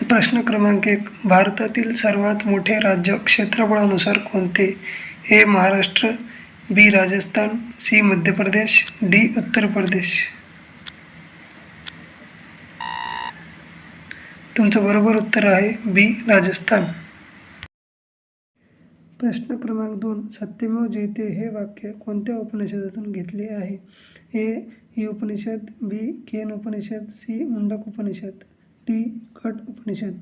प्रश्न क्रमांक 1. भारतातील सर्वात मोठे राज्य क्षेत्रफळानुसार कोणते? ए. महाराष्ट्र, बी. राजस्थान, सी. मध्य प्रदेश, डी. उत्तर प्रदेश. तुमचं बरोबर उत्तर आहे बी. राजस्थान. प्रश्न क्रमांक 2. सत्यमेव जयते हे वाक्य कोणत्या उपनिषदातून घेतले आहे? ए. उपनिषद, बी. केन उपनिषद, सी. मुंडक उपनिषद, डी. कठ उपनिषद.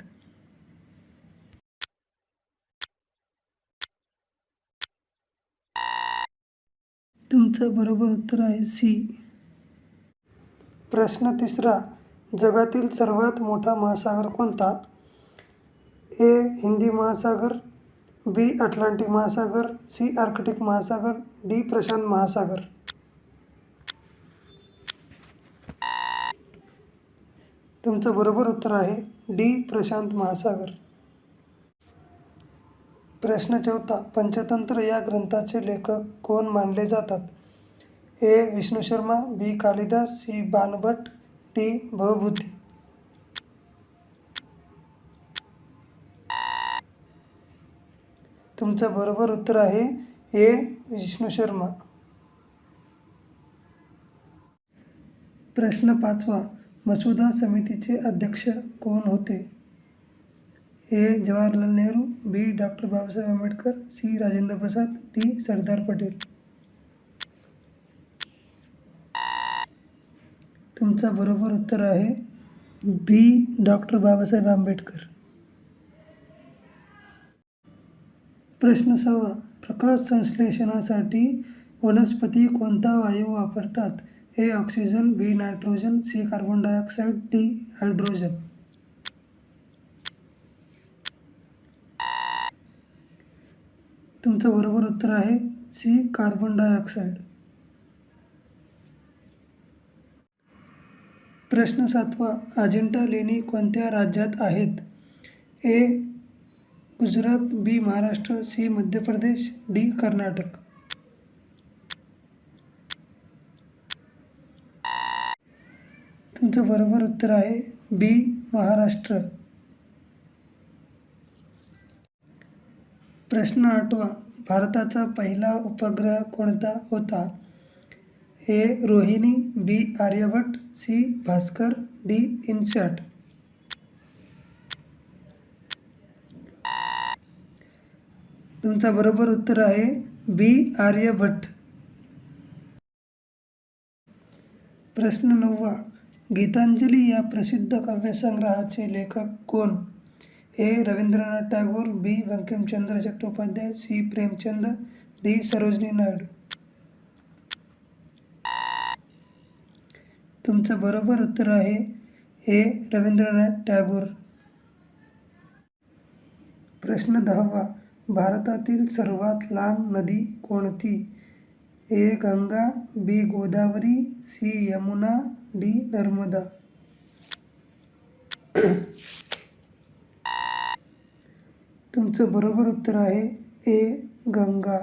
तुमचं बरोबर उत्तर आहे सी. प्रश्न 3. जगातील सर्वात मोठा महासागर कोणता? ए. हिंदी महासागर, बी. अटलांटिक महासागर, सी. आर्कटिक महासागर, डी. प्रशांत महासागर. तुमचं बरोबर उत्तर आहे डी. प्रशांत महासागर. प्रश्न 4. पंचतंत्र या ग्रंथाचे लेखक कोण मानले जातात? ए. विष्णू शर्मा, बी. कालिदास, सी. बाणभट्ट, डी. भवभूती. तुमचं बरोबर उत्तर आहे ए. विष्णू शर्मा. प्रश्न 5. मसुदा समितीचे अध्यक्ष कोण होते? A. Jawaharlal Nehru, B. Doctor Babasaheb Ambedkar, C. Rajendra Prasad, D. Sardar Patel. तुमचं बरोबर उत्तर आहे बी. डॉक्टर बाबासाहेब आंबेडकर. प्रश्न 6. प्रकाश संश्लेषणासाठी वनस्पती कोणता वायू वापरतात? A. Oxygen, B. Nitrogen, C. Carbon dioxide, D. Hydrogen. तुमचं बरोबर उत्तर आहे सी. Carbon dioxide. प्रश्न 7. अजिंठा लेणी कोणत्या राज्यात आहेत? ए. गुजरात, बी. महाराष्ट्र, सी. मध्य प्रदेश, डी. कर्नाटक. तुमचं बरोबर उत्तर आहे बी. महाराष्ट्र. प्रश्न 8. भारताचा पहिला उपग्रह कोणता होता? A. Rohini, B. Aryabhata, C. Bhaskar, D. INSAT. तुमचं बरोबर उत्तर आहे बी. आर्यभट्ट. प्रश्न 9. गीतांजली या प्रसिद्ध काव्यसंग्रहाचे लेखक कोण? ए. रवींद्रनाथ टागोर, बी. बंकिमचंद्र चट्टोपाध्याय, सी. प्रेमचंद, डी. सरोजिनी नायडू. तुमचं बरोबर उत्तर आहे ए. रवींद्रनाथ टागोर. प्रश्न 10. भारतातील सर्वात लांब नदी कोणती? ए. गंगा, बी. गोदावरी, सी. यमुना, डी. नर्मदा. तुमचं बरोबर उत्तर आहे ए. गंगा.